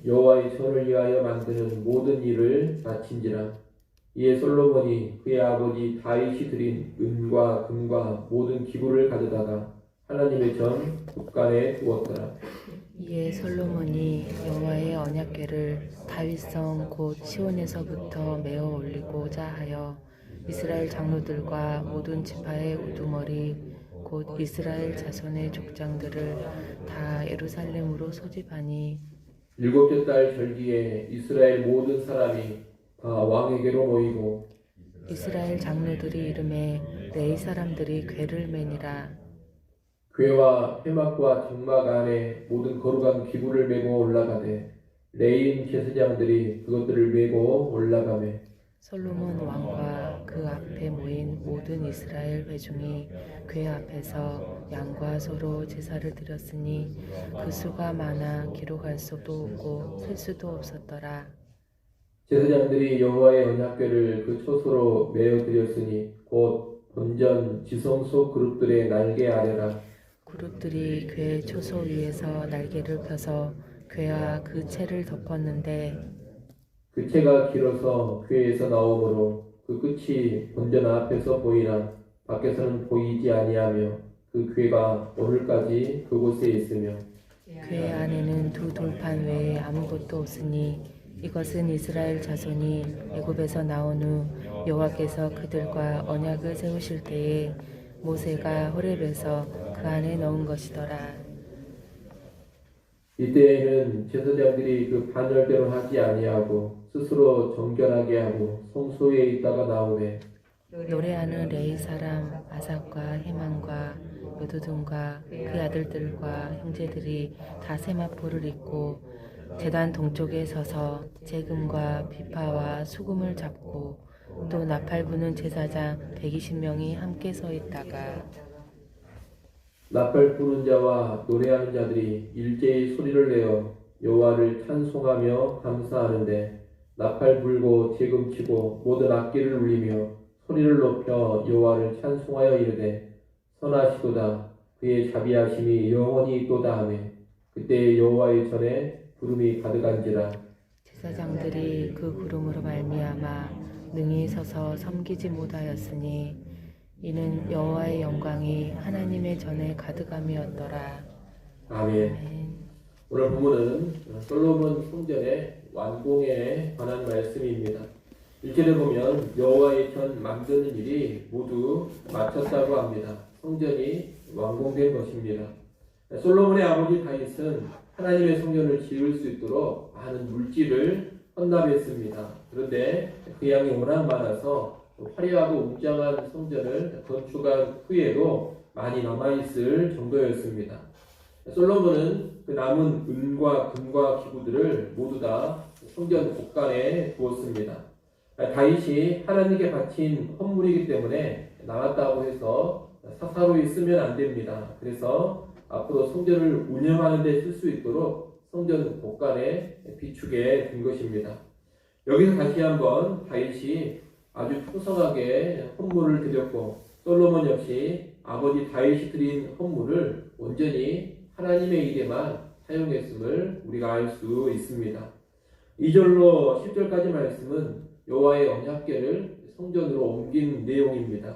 여호와의 전을 위하여 만드는 모든 일을 마친지라. 이에 솔로몬이 그의 아버지 다윗이 드린 은과 금과 모든 기구를 가져다가 하나님의 전 곳간에 두었더라. 이에 솔로몬이 여호와의 언약궤를 다윗성 곧 시온에서부터 메어 올리고자 하여 이스라엘 장로들과 모든 지파의 우두머리 곧 이스라엘 자손의 족장들을 다 예루살렘으로 소집하니 일곱째 달 절기에 이스라엘 모든 사람이 다 왕에게로 모이고 이스라엘 장로들이 이름에 레위 사람들이 궤를 매니라. 궤와 회막과 장막 안에 모든 거룩한 기구를 메고 올라가되 레위인 제사장들이 그것들을 메고 올라가매 솔로몬 왕과 그 앞에 모인 모든 이스라엘 회중이 궤 앞에서 양과 소로 제사를 드렸으니 그 수가 많아 기록할 수도 없고 셀 수도 없었더라. 제사장들이 여호와의 언약궤를 그 초소로 메어 드렸으니 곧 본전 지성소 그룹들의 날개 아래라. 그룹들이 궤 초소 위에서 날개를 펴서 궤와 그 채를 덮었는데 그 채가 길어서 궤에서 나오므로 그 끝이 본전 앞에서 보이나 밖에서는 보이지 아니하며 그 궤가 오늘까지 그곳에 있으며 궤 안에는 두 돌판 외에 아무것도 없으니 이것은 이스라엘 자손이 애굽에서 나온 후 여호와께서 그들과 언약을 세우실 때에 모세가 호렙에서 그 안에 넣은 것이더라. 이때에는 제사장들이 그 반열대로 하지 아니하고 스스로 정결하게 하고 성소에 있다가 나오매 노래하는 레위 사람 아삭과 헤만과 여두둔과 그 아들들과 형제들이 다 세마포를 입고 제단 동쪽에 서서 재금과 비파와 수금을 잡고 또 나팔 부는 제사장 120명이 함께 서 있다가 나팔 부는 자와 노래하는 자들이 일제히 소리를 내어 여호와를 찬송하며 감사하는데 나팔 불고 재금 치고 모든 악기를 울리며 소리를 높여 여호와를 찬송하여 이르되 선하시도다 그의 자비하심이 영원히 있도다 하며 그때 여호와의 전에 구름이 가득한지라. 제사장들이 그 구름으로 말미암아 능히 서서 섬기지 못하였으니 이는 여호와의 영광이 하나님의 전에 가득함이었더라. 아멘. 아멘. 오늘 본문은 솔로몬 성전의 완공에 관한 말씀입니다. 1절에 보면 여호와의 전 만드는 일이 모두 마쳤다고 합니다. 성전이 완공된 것입니다. 솔로몬의 아버지 다윗은 하나님의 성전을 지을 수 있도록 많은 물질을 헌납했습니다. 그런데 그 양이 워낙 많아서 화려하고 웅장한 성전을 건축한 후에도 많이 남아있을 정도였습니다. 솔로몬은 그 남은 은과 금과 기구들을 모두 다 성전 곳간에 두었습니다. 다윗이 하나님께 바친 헌물이기 때문에 나왔다고 해서 사사로이 쓰면 안 됩니다. 그래서 앞으로 성전을 운영하는 데 쓸 수 있도록 성전 곳간에 비추게 된 것입니다. 여기서 다시 한번 다윗이 아주 풍성하게 헌물을 드렸고 솔로몬 역시 아버지 다윗이 드린 헌물을 온전히 하나님의 일에만 사용했음을 우리가 알 수 있습니다. 2절로 10절까지 말씀은 여호와의 언약궤를 성전으로 옮긴 내용입니다.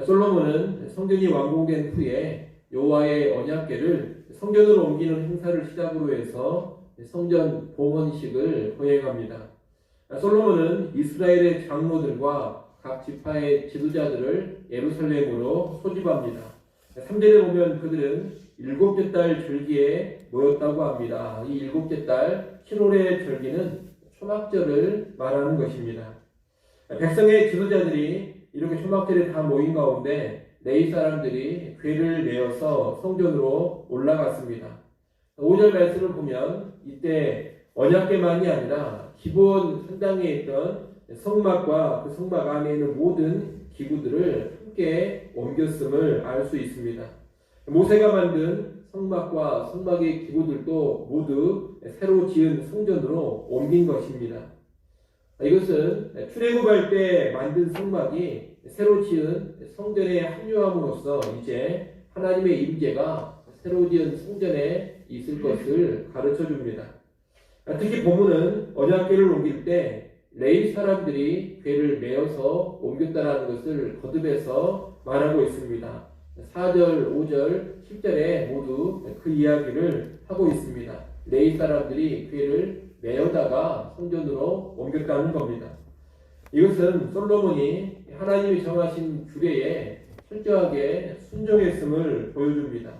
솔로몬은 성전이 완공된 후에 여호와의 언약궤를 성전으로 옮기는 행사를 시작으로 해서 성전 봉헌식을 거행합니다. 솔로몬은 이스라엘의 장로들과 각 지파의 지도자들을 예루살렘으로 소집합니다. 3절에 보면 그들은 일곱째 달 절기에 모였다고 합니다. 이 일곱째 달 7월의 절기는 초막절을 말하는 것입니다. 백성의 지도자들이 이렇게 초막절에 다 모인 가운데 레위 사람들이 궤를 메어서 성전으로 올라갔습니다. 5절 말씀을 보면 이때 언약궤만이 아니라 기본 성당에 있던 성막과 그 성막 안에 있는 모든 기구들을 함께 옮겼음을 알 수 있습니다. 모세가 만든 성막과 성막의 기구들도 모두 새로 지은 성전으로 옮긴 것입니다. 이것은 출애굽할 때 만든 성막이 새로 지은 성전에 합류함으로써 이제 하나님의 임재가 새로 지은 성전에 있을 것을 가르쳐 줍니다. 특히 본문은 언약궤를 옮길 때 레위 사람들이 궤를 메어서 옮겼다라는 것을 거듭해서 말하고 있습니다. 4절, 5절, 10절에 모두 그 이야기를 하고 있습니다. 레위 사람들이 궤를 메어다가 성전으로 옮겼다는 겁니다. 이것은 솔로몬이 하나님이 정하신 규례에 철저하게 순종했음을 보여줍니다.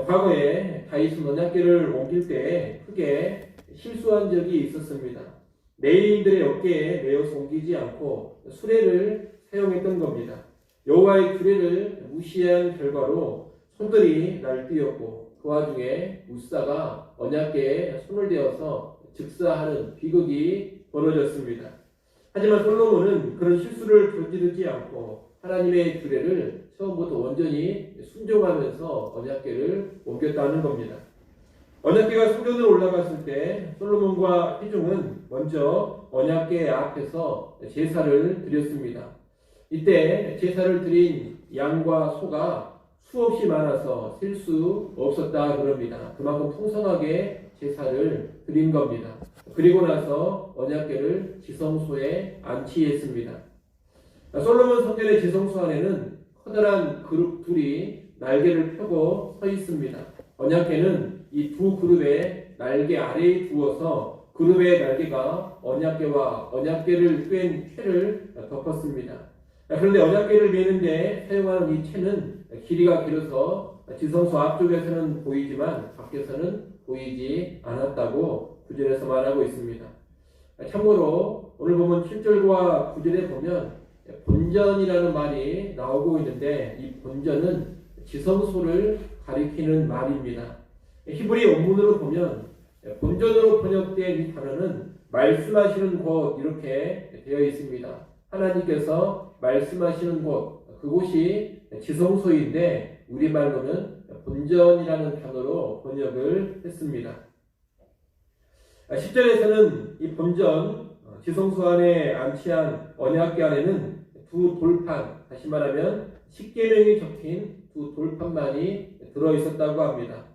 과거에 다윗은 언약궤를 옮길 때 크게 실수한 적이 있었습니다. 레위인들의 어깨에 메어서 옮기지 않고 수레를 사용했던 겁니다. 여호와의 규례를 무시한 결과로 손들이 날뛰었고 그 와중에 우사가 언약궤에 손을 대어서 즉사하는 비극이 벌어졌습니다. 하지만 솔로몬은 그런 실수를 저지르지 않고 하나님의 규례를 처음부터 온전히 순종하면서 언약궤를 옮겼다는 겁니다. 언약궤가 성전으로 올라갔을 때 솔로몬과 회중은 먼저 언약궤 앞에서 제사를 드렸습니다. 이때 제사를 드린 양과 소가 수없이 많아서 셀 수 없었다 그럽니다. 그만큼 풍성하게 제사를 드린 겁니다. 그리고 나서 언약궤를 지성소에 안치했습니다. 솔로몬 성전의 지성소 안에는 커다란 그룹 둘이 날개를 펴고 서 있습니다. 언약궤는 이 두 그룹의 날개 아래에 두어서 그룹의 날개가 언약궤와 언약궤를 꿰인 채를 덮었습니다. 그런데 언약궤를 메는데 사용하는 이 채는 길이가 길어서 지성소 앞쪽에서는 보이지만 밖에서는 보이지 않았다고 9절에서 말하고 있습니다. 참고로 오늘 보면 7절과 9절에 보면 본전이라는 말이 나오고 있는데 이 본전은 지성소를 가리키는 말입니다. 히브리 원문으로 보면 본전으로 번역된 이 단어는 말씀하시는 곳 이렇게 되어 있습니다. 하나님께서 말씀하시는 곳, 그곳이 지성소인데 우리말로는 본전이라는 단어로 번역을 했습니다. 10절에서는 이 본전, 지성소 안에 안치한 언약궤 안에는 두 돌판, 다시 말하면 십계명이 적힌 두 돌판만이 들어있었다고 합니다.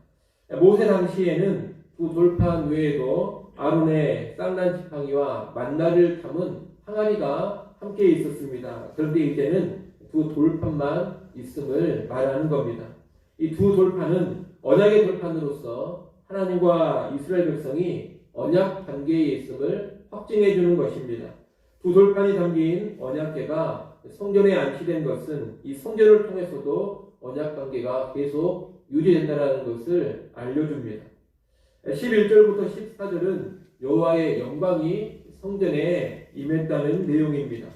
모세 당시에는 두 돌판 외에도 아론의 쌍난 지팡이와 만나를 담은 항아리가 함께 있었습니다. 그런데 이제는 두 돌판만 있음을 말하는 겁니다. 이 두 돌판은 언약의 돌판으로서 하나님과 이스라엘 백성이 언약 관계에 있음을 확증해 주는 것입니다. 두 돌판이 담긴 언약궤가 성전에 안치된 것은 이 성전을 통해서도 언약 관계가 계속 유지된다는 것을 알려줍니다. 11절부터 14절은 여호와의 영광이 성전에 임했다는 내용입니다.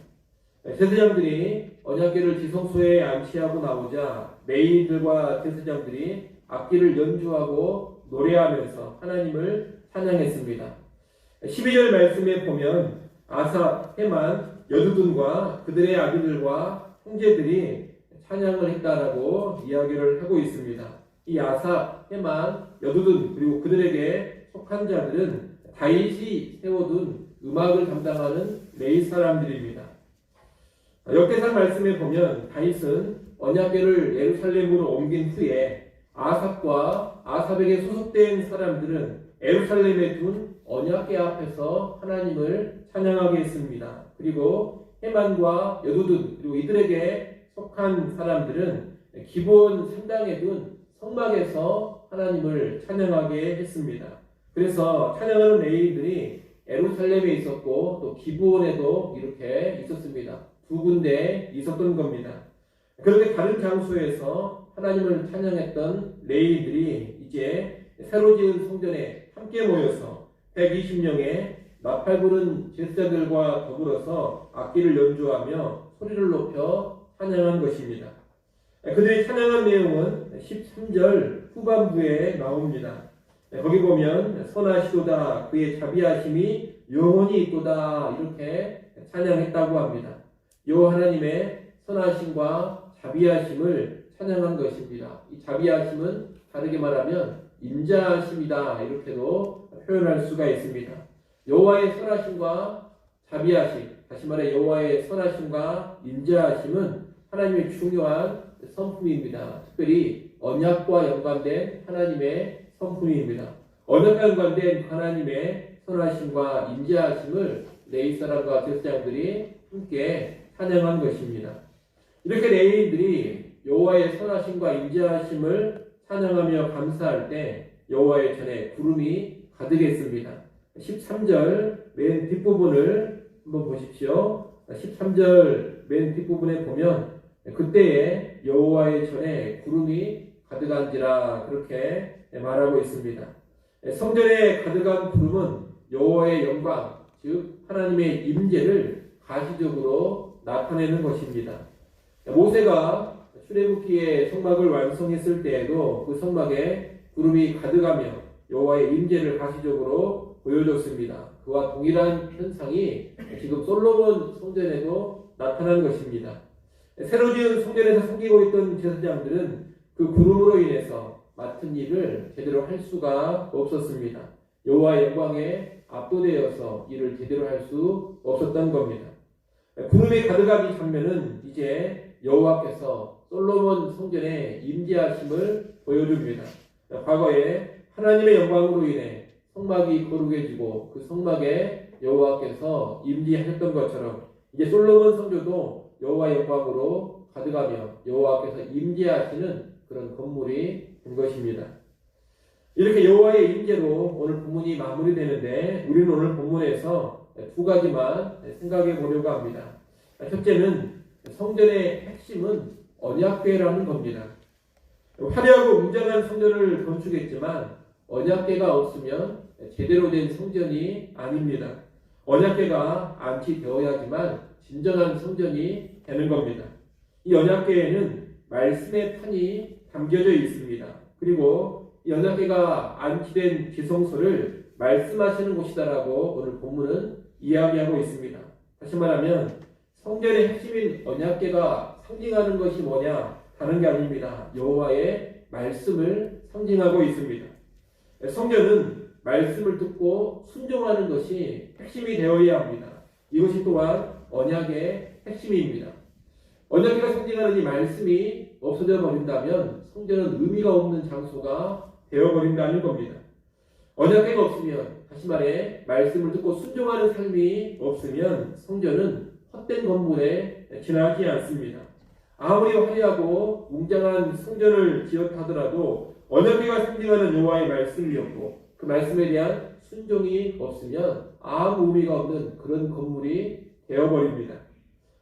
제사장들이 언약궤를 지성소에 안치하고 나오자 레위인들과 제사장들이 악기를 연주하고 노래하면서 하나님을 찬양했습니다. 12절 말씀에 보면 아사, 헤만, 여두둔과 그들의 아비들과 형제들이 찬양을 했다라고 이야기를 하고 있습니다. 이 아사, 헤만, 여두둔 그리고 그들에게 속한 자들은 다윗이 세워둔 음악을 담당하는 레위 사람들입니다. 역대상 말씀에 보면 다윗은 언약궤를 예루살렘으로 옮긴 후에 아삽과 아삽에게 소속된 사람들은 예루살렘에 둔 언약궤 앞에서 하나님을 찬양하게 했습니다. 그리고 헤만과 여두둔 그리고 이들에게 속한 사람들은 기브온 산당에 둔 성막에서 하나님을 찬양하게 했습니다. 그래서 찬양하는 레위인들이 예루살렘에 있었고 또 기브온에도 이렇게 있었습니다. 두 군데 있었던 겁니다. 그런데 다른 장소에서 하나님을 찬양했던 레위인들이 이제 새로 지은 성전에 함께 모여서 120명의 나팔 부는 제사장들과 더불어서 악기를 연주하며 소리를 높여 찬양한 것입니다. 그들이 찬양한 내용은 13절 후반부에 나옵니다. 거기 보면 선하시도다 그의 자비하심이 영원히 있도다 이렇게 찬양했다고 합니다. 여호와 하나님의 선하심과 자비하심을 찬양한 것입니다. 이 자비하심은 다르게 말하면 인자하심이다 이렇게도 표현할 수가 있습니다. 여호와의 선하심과 자비하심, 다시 말해 여호와의 선하심과 인자하심은 하나님의 중요한 선품입니다. 특별히 언약과 연관된 하나님의 성품입니다. 언약과 연관된 하나님의 선하심과 인자하심을 레위 사람과 제사장들이 함께 찬양한 것입니다. 이렇게 레위인들이 여호와의 선하심과 인자하심을 찬양하며 감사할 때 여호와의 전에 구름이 가득했습니다. 13절 맨 뒷부분을 한번 보십시오. 13절 맨 뒷부분에 보면 그때에 여호와의 전에 구름이 가득한지라 그렇게 말하고 있습니다. 성전에 가득한 구름은 여호와의 영광, 즉 하나님의 임재를 가시적으로 나타내는 것입니다. 모세가 출애굽기의 성막을 완성했을 때에도 그 성막에 구름이 가득하며 여호와의 임재를 가시적으로 보여줬습니다. 그와 동일한 현상이 지금 솔로몬 성전에도 나타난 것입니다. 새로 지은 성전에서 섬기고 있던 제사장들은 그 구름으로 인해서 맡은 일을 제대로 할 수가 없었습니다. 여호와의 영광에 압도되어서 일을 제대로 할 수 없었던 겁니다. 구름이 가득한 이 장면은 이제 여호와께서 솔로몬 성전에 임재하심을 보여줍니다. 과거에 하나님의 영광으로 인해 성막이 거룩해지고 그 성막에 여호와께서 임재하셨던 것처럼 이제 솔로몬 성전도 여호와의 영광으로 가득하며 여호와께서 임재하시는 그런 건물이 된 것입니다. 이렇게 여호와의 임재로 오늘 본문이 마무리되는데 우리는 오늘 본문에서 두 가지만 생각해 보려고 합니다. 첫째는 성전의 핵심은 언약궤라는 겁니다. 화려하고 웅장한 성전을 건축했지만 언약궤가 없으면 제대로 된 성전이 아닙니다. 언약궤가 안치되어야지만 진정한 성전이 되는 겁니다. 이 언약궤에는 말씀의 판이 담겨져 있습니다. 그리고 이 언약궤가 안치된 지성소를 말씀하시는 곳이다라고 오늘 본문은 이야기하고 있습니다. 다시 말하면 성전의 핵심인 언약궤가 상징하는 것이 뭐냐? 다른 게 아닙니다. 여호와의 말씀을 상징하고 있습니다. 성전은 말씀을 듣고 순종하는 것이 핵심이 되어야 합니다. 이것이 또한 언약의 핵심입니다. 언약궤가 상징하는 이 말씀이 없어져 버린다면 성전은 의미가 없는 장소가 되어버린다는 겁니다. 언약궤가 없으면, 다시 말해 말씀을 듣고 순종하는 삶이 없으면 성전은 헛된 건물에 지나지 않습니다. 아무리 화려하고 웅장한 성전을 지었다 하더라도 언약궤가 상징하는 여호와의 말씀이었고 그 말씀에 대한 순종이 없으면 아무 의미가 없는 그런 건물이 되어버립니다.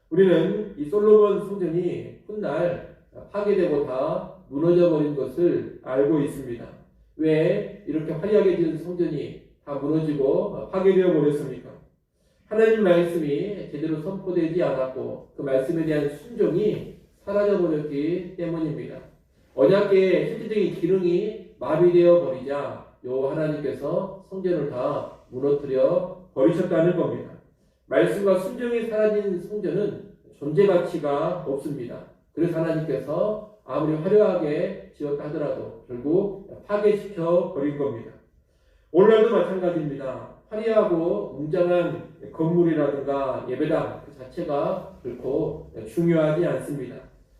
우리는 이 솔로몬 성전이 훗날 파괴되고 다 무너져버린 것을 알고 있습니다. 왜 이렇게 화려하게 지은 성전이 다 무너지고 파괴되어 버렸습니까? 하나님 말씀이 제대로 선포되지 않았고 그 말씀에 대한 순종이 사라져버렸기 때문입니다. 언약궤의 실질적인 기능이 마비되어 버리자 여호와 하나님께서 성전을 다 무너뜨려 버리셨다는 겁니다. 말씀과 순종이 사라진 성전은 존재 가치가 없습니다. 그래서 하나님께서 아무리 화려하게 지었다 하더라도 결국 파괴시켜 버린 겁니다. 오늘날도 마찬가지입니다. 화려하고 웅장한 건물이라든가 예배당 그 자체가 결코 중요하지 않습니다.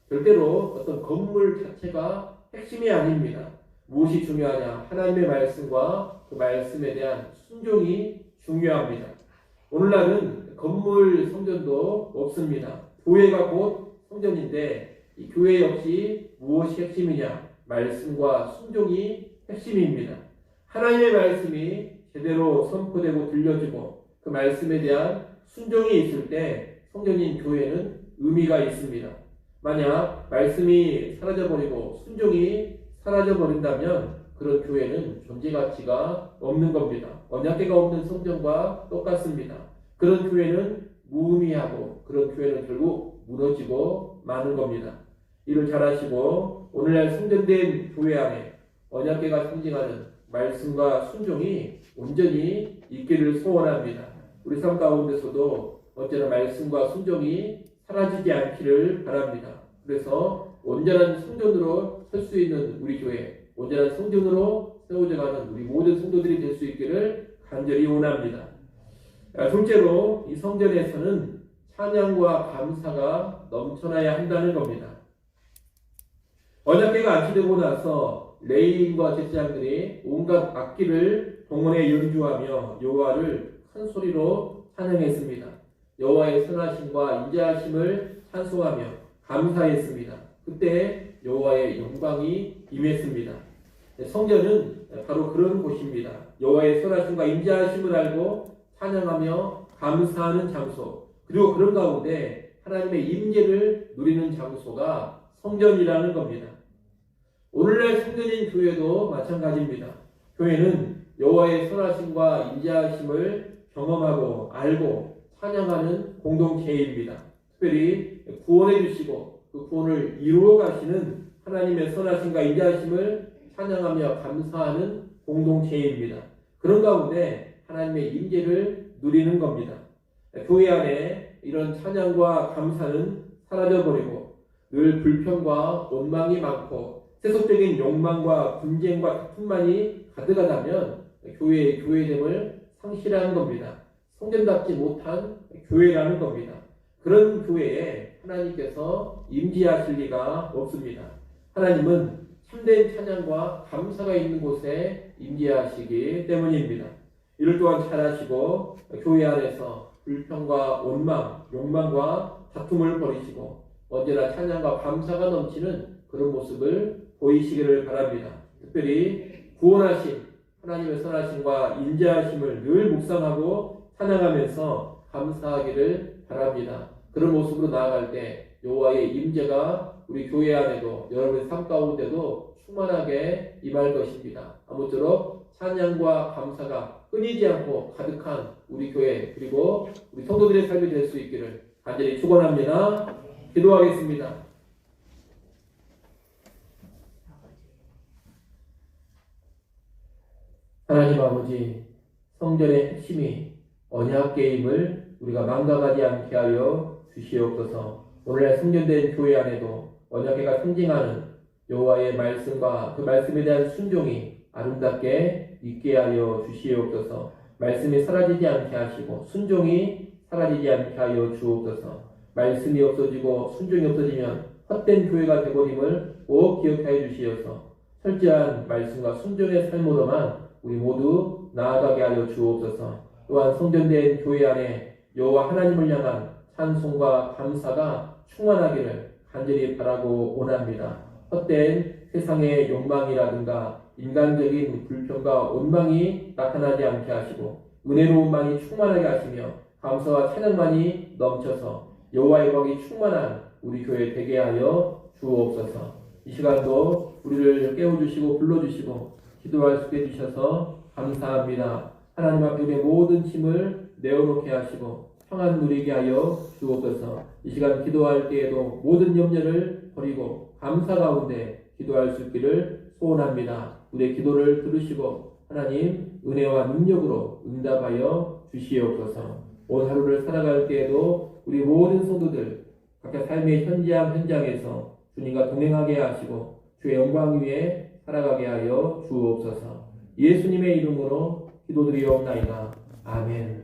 절대로 어떤 건물 자체가 핵심이 아닙니다. 무엇이 중요하냐? 하나님의 말씀과 그 말씀에 대한 순종이 중요합니다. 오늘날은 건물 성전도 없습니다. 교회가 곧 성전인데 이 교회 역시 무엇이 핵심이냐? 말씀과 순종이 핵심입니다. 하나님의 말씀이 제대로 선포되고 들려지고 그 말씀에 대한 순종이 있을 때 성전인 교회는 의미가 있습니다. 만약 말씀이 사라져버리고 순종이 사라져버린다면 그런 교회는 존재 가치가 없는 겁니다. 언약궤가 없는 성전과 똑같습니다. 그런 교회는 무의미하고 그런 교회는 결국 무너지고 마는 겁니다. 이를 잘 아시고 오늘날 성전된 교회 안에 언약궤가 상징하는 말씀과 순종이 온전히 있기를 소원합니다. 우리 삶 가운데서도 언제나 말씀과 순종이 사라지지 않기를 바랍니다. 그래서 온전한 성전으로 설 수 있는 우리 교회, 온전한 성전으로 세워져가는 우리 모든 성도들이 될 수 있기를 간절히 원합니다. 둘째로 이 성전에서는 찬양과 감사가 넘쳐나야 한다는 겁니다. 언약궤가 안치되고 나서 레위인과 제사장들이 온갖 악기를 동원해 연주하며 여호와를 큰 소리로 찬양했습니다. 여호와의 선하심과 인자하심을 찬송하며 감사했습니다. 그때 여호와의 영광이 임했습니다. 성전은 바로 그런 곳입니다. 여호와의 선하심과 인자하심을 알고 찬양하며 감사하는 장소, 그리고 그런 가운데 하나님의 임재를 누리는 장소가 성전이라는 겁니다. 오늘날 성전인 교회도 마찬가지입니다. 교회는 여호와의 선하심과 인자하심을 경험하고 알고 찬양하는 공동체입니다. 특별히 구원해 주시고 그 구원을 이루어 가시는 하나님의 선하심과 인자하심을 찬양하며 감사하는 공동체입니다. 그런 가운데 하나님의 임재를 누리는 겁니다. 교회 안에 이런 찬양과 감사는 사라져버리고 늘 불평과 원망이 많고 세속적인 욕망과 분쟁과 다툼만이 가득하다면 교회의 교회됨을 상실하는 겁니다. 성전답지 못한 교회라는 겁니다. 그런 교회에 하나님께서 임재하실 리가 없습니다. 하나님은 참된 찬양과 감사가 있는 곳에 임재하시기 때문입니다. 이를 또한 잘 아시고 교회 안에서 불평과 원망, 욕망과 다툼을 버리시고 언제나 찬양과 감사가 넘치는 그런 모습을 보이시기를 바랍니다. 특별히 구원하신 하나님의 선하심과 인자하심을 늘 묵상하고 찬양하면서 감사하기를 바랍니다. 그런 모습으로 나아갈 때 여호와의 임재가 우리 교회 안에도 여러분의 삶 가운데도 충만하게 임할 것입니다. 아무쪼록 찬양과 감사가 끊이지 않고 가득한 우리 교회 그리고 우리 성도들의 삶이 될 수 있기를 간절히 축원합니다. 기도하겠습니다. 하나님 아버지, 성전의 핵심이 언약궤임을 우리가 망각하지 않게 하여 주시옵소서. 오늘날 성전된 교회 안에도 언약궤가 상징하는 여호와의 말씀과 그 말씀에 대한 순종이 아름답게 있게 하여 주시옵소서. 말씀이 사라지지 않게 하시고 순종이 사라지지 않게 하여 주옵소서. 말씀이 없어지고 순종이 없어지면 헛된 교회가 되버림을 꼭 기억하여 주시어서 철저한 말씀과 순종의 삶으로만 우리 모두 나아가게 하여 주옵소서. 또한 성전된 교회 안에 여호와 하나님을 향한 찬송과 감사가 충만하기를 간절히 바라고 원합니다. 헛된 세상의 욕망이라든가 인간적인 불평과 원망이 나타나지 않게 하시고 은혜로움만이 충만하게 하시며 감사와 찬양만이 넘쳐서 여호와의 영광이 충만한 우리 교회 되게 하여 주옵소서. 이 시간도 우리를 깨워주시고 불러주시고 기도할 수 있게 해주셔서 감사합니다. 하나님 앞에 우리의 모든 짐을 내어놓게 하시고 평안 누리게 하여 주옵소서. 이 시간 기도할 때에도 모든 염려를 버리고 감사 가운데 기도할 수 있기를 소원합니다. 우리의 기도를 들으시고 하나님 은혜와 능력으로 응답하여 주시옵소서. 오늘 하루를 살아갈 때에도 우리 모든 성도들 각자 삶의 현장에서 주님과 동행하게 하시고 주의 영광 위에 살아가게 하여 주옵소서. 예수님의 이름으로 기도드리옵나이다. 아멘.